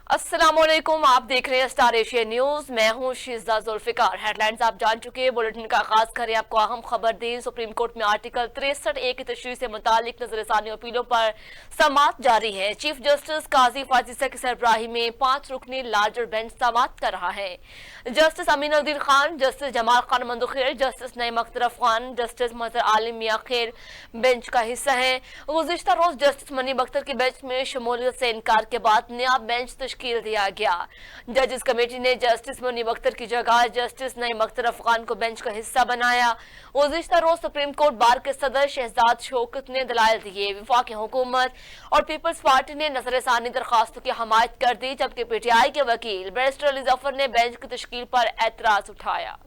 अस्सलाम वालेकुम, आप देख रहे हैं स्टार एशिया न्यूज। मैं हूं शीज़ा जुल्फिकार। हेडलाइंस आप जान चुके हैं। बुलेटिन का आगाज करें। आपको अहम खबर दें। सुप्रीम कोर्ट में आर्टिकल 63A की तशरीह से मुतालिक नजरसानी अपीलों पर समाअत जारी है। चीफ जस्टिस काजी फाजिसा की सरबराही में 5 रुकनी लार्जर बेंच समाअत कर रहा है। Justice Aminuddin Khan, justice Jamal Khan Mandokhel, justice Naeem Akhtar Khan, justice Mazhar Alam Mian Khel bench का हिस्सा है। गुज़िश्ता रोज जस्टिस मनीब अख्तर की बेंच में शमूलियत से इनकार के बाद नया बेंच तश्कील दिया गया। जजेस कमेटी ने जस्टिस मुनीब अख्तर की जगह जस्टिस नईम अख्तर अफगान को बेंच का हिस्सा बनाया। गुज़िश्ता रोज सुप्रीम कोर्ट बार के सदर शहजाद शौकत ने दलाइल दिए। वफाकी हुकूमत और पीपल्स पार्टी ने नजरसानी दरखास्तों की हमायत कर दी, जबकि पीटीआई के वकील बैरिस्टर अली जफर ने बेंच की तश्कील पर एतराज उठाया।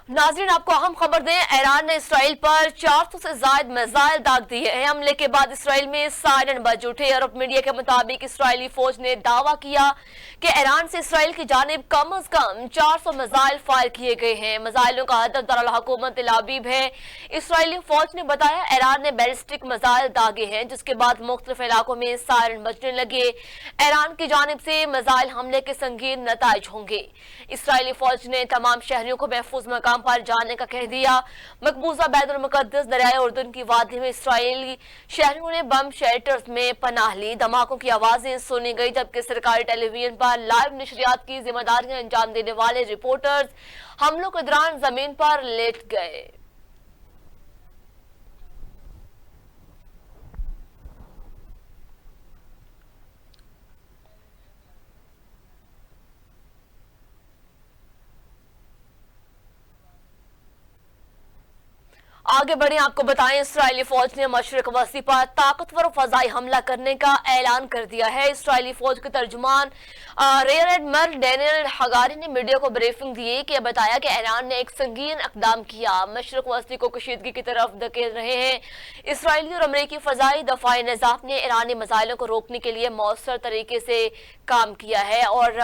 नाज़रीन, आपको अहम खबर दें। ईरान ने इसराइल पर 400 से ज्यादा मिसाइल दाग दिए हैं। हमले के बाद इसराइल में सायरन बज उठे। अरब मीडिया के मुताबिक इसराइली फौज ने दावा किया कि ईरान से इसराइल की जानिब कम अज कम 400 मिसाइल फायर किए गए हैं। मिसाइलों का हदफ दारुल हुकूमत तेल अवीव है। इसराइली फौज ने बताया ईरान ने बैलिस्टिक मिसाइल दागे हैं, जिसके बाद मुख्तलिफ इलाकों में सायरन बजने लगे। ईरान की जानिब से मिसाइल हमले के संगीन नताइज होंगे। इसराइली फौज ने तमाम शहरियों को महफूज मकाम पर जाने का कह दिया। मकबूजा बैतुल मुकद्दस दरियाए उर्दन की वादी में इसराइली शहरियों ने बम शेल्टर्स में पनाह ली। धमाकों की आवाजें सुनी गई, जबकि सरकारी टेलीविजन पर लाइव नशरियात की जिम्मेदारियां अंजाम देने वाले रिपोर्टर्स हमलों के दौरान जमीन पर लेट गए। आगे बढ़े, आपको बताएं, इसराइली फौज ने मशरिक वसी पर ताकतवर फजाई हमला करने का ऐलान कर दिया है। इसराइली फौज के तर्जुमान रेयर एडमिरल डेनियल हगारी ने मीडिया को ब्रीफिंग दी कि बताया कि ईरान ने एक संगीन इकदाम किया, मशरिक वसी को कशीदगी की तरफ धकेल रहे हैं। इसराइली और अमरीकी फजाई दफाई निज़ाम ने ईरानी मिसाइलों को रोकने के लिए मौसर तरीके से काम किया है और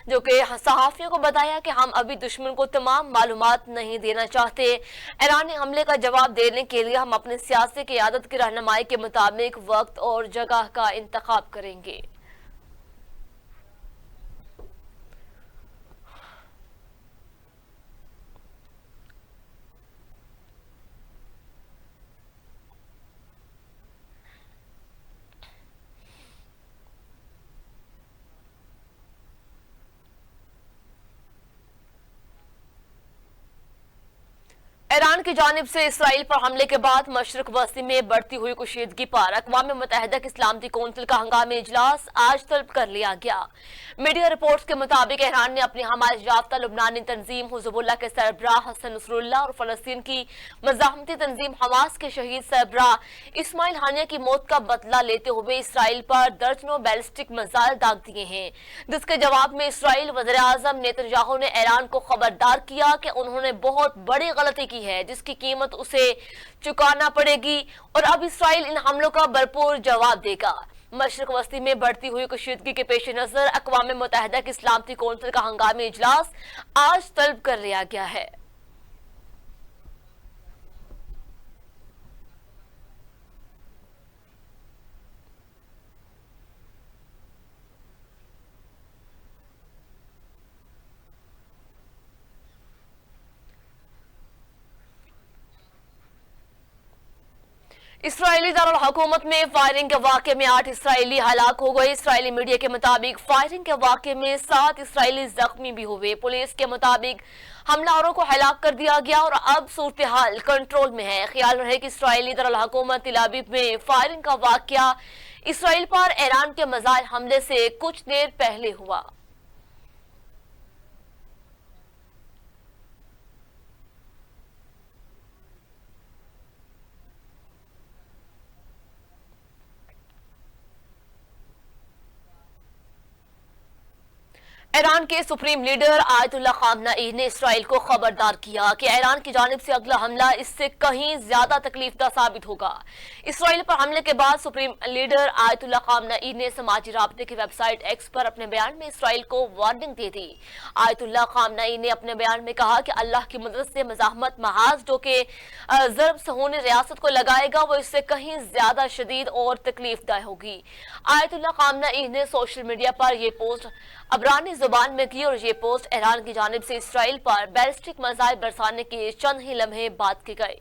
जो कि सहाफियों को बताया कि हम अभी दुश्मन को तमाम मालूमात नहीं देना चाहते। ईरानी हमले का जवाब देने के लिए हम अपनी सियासी क़यादत की रहनुमाई के मुताबिक वक्त और जगह का इंतखाब करेंगे। ईरान की जानिब से इसराइल पर हमले के बाद मशरक वसी में बढ़ती हुई कुशीदगी पर अक़वाम मुत्तहिदा की सलामती कौंसिल का हंगामी इजलास आज तलब कर लिया गया। मीडिया रिपोर्ट्स के मुताबिक ईरान ने अपनी हमायत याफ्ता लुबनानी तंजीम हिज़्बुल्लाह के सरबराह हसन नसरुल्लाह और फलस्तीन की मज़ाहमती तंजीम हमास के शहीद सरबराह इस्माइल हानिया की मौत का बदला लेते हुए इसराइल पर दर्जनों बैलिस्टिक मिसाइल दाग दिए हैं, जिसके जवाब में इसराइल वज़ीर आज़म नेतन्याहू ने ईरान को खबरदार किया कि उन्होंने बहुत बड़ी गलती की है, जिसकी कीमत उसे चुकाना पड़ेगी और अब इसराइल इन हमलों का भरपूर जवाब देगा। मशरक वस्ती में बढ़ती हुई कशीदगी के पेश नजर अक़वाम मुत्तहिदा की सलामती कौंसिल का हंगामी इजलास आज तलब कर लिया गया है। इसराइली दारुल हुकूमत में फायरिंग के वाक़े में 8 इसराइली हलाक हो गए। इसराइली मीडिया के मुताबिक फायरिंग के वाक़े में 7 इसराइली जख्मी भी हुए। पुलिस के मुताबिक हमलावरों को हलाक कर दिया गया और अब सूरत हाल कंट्रोल में है। ख्याल रहे कि इसराइली दारुल हुकूमत तेल अवीव में फायरिंग का वाक़या इसराइल पर ईरान के मिसाइल हमले से कुछ देर पहले हुआ। ایران کے سپریم لیڈر آیت اللہ خامنئی نے اسرائیل کو خبردار کیا کہ ایران کی جانب سے اگلا حملہ اس سے کہیں زیادہ تکلیف دہ ثابت ہوگا۔ اسرائیل پر حملے کے بعد سپریم لیڈر آیت اللہ خامنئی نے سماجی رابطے کی ویب سائٹ ایکس پر اپنے بیان میں اسرائیل کو وارننگ دی تھی۔ آیت اللہ خامنئی نے اپنے بیان میں کہا کہ اللہ کی مدد سے مزاحمت محاذ جو کہ ضرب صہیونی ریاست کو لگائے گا وہ اس سے کہیں زیادہ شدید اور تکلیف دہ ہوگی۔ آیت اللہ خامنئی نے سوشل میڈیا پر یہ پوسٹ عبرانی زبان میں کی اور یہ پوسٹ ایران کی جانب سے اسرائیل پر بیلسٹک میزائل برسانے کے چند ہی لمحے بعد کی گئی۔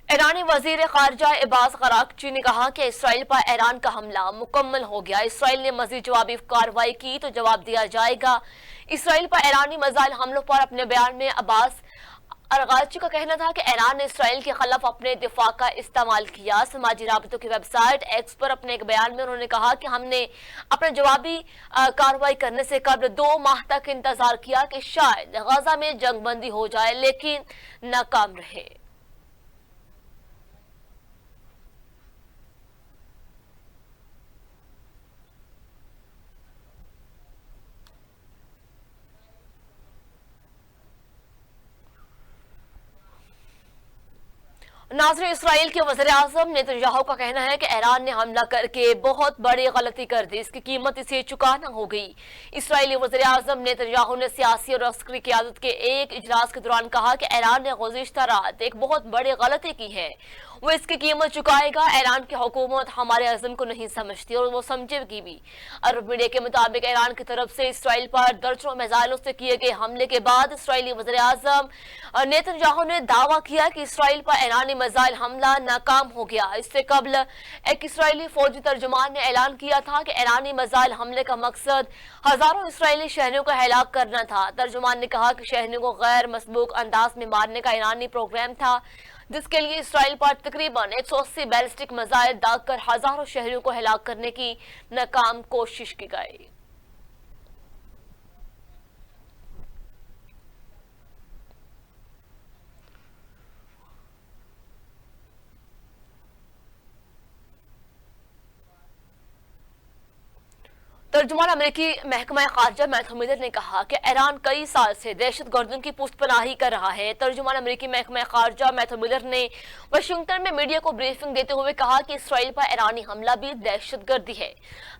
ایرانی وزیر خارجہ عباس قراقچی نے کہا کہ اسرائیل پر ایران کا حملہ مکمل ہو گیا۔ اسرائیل نے مزید جوابی کارروائی کی تو جواب دیا جائے گا۔ اسرائیل پر ایرانی میزائل حملوں پر اپنے بیان میں عباس قراقچی کا کہنا تھا کہ ایران نے اسرائیل کے خلاف اپنے دفاع کا استعمال کیا۔ سماجی رابطوں کی ویب سائٹ ایکس پر اپنے ایک بیان میں انہوں نے کہا کہ ہم نے اپنے جوابی کارروائی کرنے سے قبل 2 ماہ تک انتظار کیا کہ شاید غزہ میں جنگ بندی ہو جائے لیکن ناکام رہے۔ ناظرین، اسرائیل کے وزیر اعظم نیتن کا کہنا ہے کہ ایران نے حملہ کر کے بہت بڑی غلطی کر دی، اس کی قیمت اسے چکانا ہو گئی۔ اسرائیلی وزیر اعظم نیتن نے سیاسی اور عسکری قیادت کے ایک اجلاس کے دوران کہا کہ ایران نے گزشتہ رات ایک بہت بڑی غلطی کی ہے، وہ اس کی قیمت چکائے گا۔ ایران کی حکومت ہمارے عزم کو نہیں سمجھتی اور وہ سمجھے گی بھی۔ عرب میڈیا کے مطابق ایران کی طرف سے اسرائیل پر درجنوں میزائلوں سے کیے گئے حملے کے بعد اسرائیلی وزیر اعظم نیتن نے دعویٰ کیا کہ اسرائیل پر ایرانی میزائل حملہ ناکام ہو گیا۔ اس سے قبل ایک اسرائیلی فوجی ترجمان نے اعلان کیا تھا کہ ایرانی میزائل حملے کا مقصد ہزاروں اسرائیلی شہریوں کو ہلاک کرنا تھا۔ ترجمان نے کہا کہ شہریوں کو غیر مسبوق انداز میں مارنے کا ایرانی پروگرام تھا، جس کے لیے اسرائیل پر تقریباً 180 بیلسٹک میزائل داغ کر ہزاروں شہریوں کو ہلاک کرنے کی ناکام کوشش کی گئی۔ ترجمان امریکی محکمہ خارجہ میتھیو میلر نے کہا کہ ایران کئی سال سے دہشت گردوں کی پشت پناہی کر رہا ہے۔ ترجمان امریکی محکمہ خارجہ میتھیو میلر نے واشنگٹن میں میڈیا کو بریفنگ دیتے ہوئے کہا کہ اسرائیل پر ایرانی حملہ بھی دہشت گردی ہے،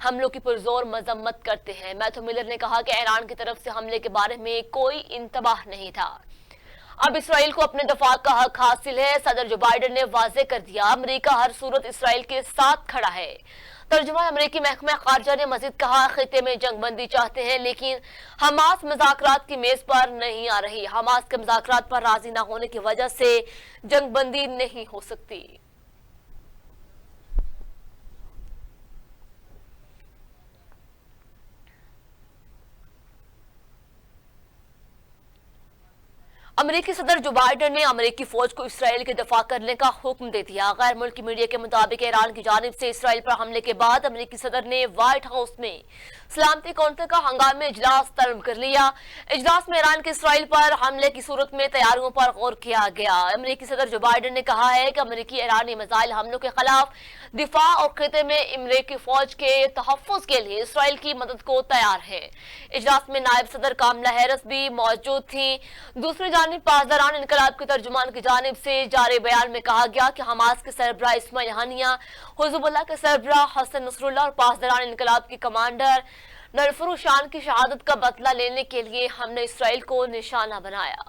حملوں کی پرزور مذمت کرتے ہیں۔ میتھیو میلر نے کہا کہ ایران کی طرف سے حملے کے بارے میں کوئی انتباہ نہیں تھا، اب اسرائیل کو اپنے دفاع کا حق حاصل ہے۔ صدر جو بائیڈن نے واضح کر دیا، امریکہ ہر صورت اسرائیل کے ساتھ کھڑا ہے۔ ترجمان امریکی محکمہ خارجہ نے مزید کہا، خطے میں جنگ بندی چاہتے ہیں لیکن حماس مذاکرات کی میز پر نہیں آ رہی۔ حماس کے مذاکرات پر راضی نہ ہونے کی وجہ سے جنگ بندی نہیں ہو سکتی۔ امریکی صدر جو بائیڈن نے امریکی فوج کو اسرائیل کے دفاع کرنے کا حکم دے دیا۔ غیر ملکی میڈیا کے مطابق ایران کی جانب سے اسرائیل پر حملے کے بعد امریکی صدر نے وائٹ ہاؤس میں سلامتی کونسل کا ہنگامی اجلاس طلب کر لیا۔ اجلاس میں ایران کے اسرائیل پر حملے کی صورت میں تیاریوں پر غور کیا گیا۔ امریکی صدر جو بائیڈن نے کہا ہے کہ امریکی ایرانی میزائل حملوں کے خلاف دفاع اور خطے میں امریکی فوج کے تحفظ کے لیے اسرائیل کی مدد کو تیار ہے۔ اجلاس میں نائب صدر کاملا ہیرس بھی موجود تھیں۔ دوسری جانب پاسداران انقلاب کے ترجمان کی جانب سے جاری بیان میں کہا گیا کہ حماس کے سربراہ اسماعیل ہانیہ، حزب اللہ کے سربراہ حسن نصر اللہ اور پاسداران انقلاب کی کمانڈر نرفرو شان کی شہادت کا بدلہ لینے کے لیے ہم نے اسرائیل کو نشانہ بنایا۔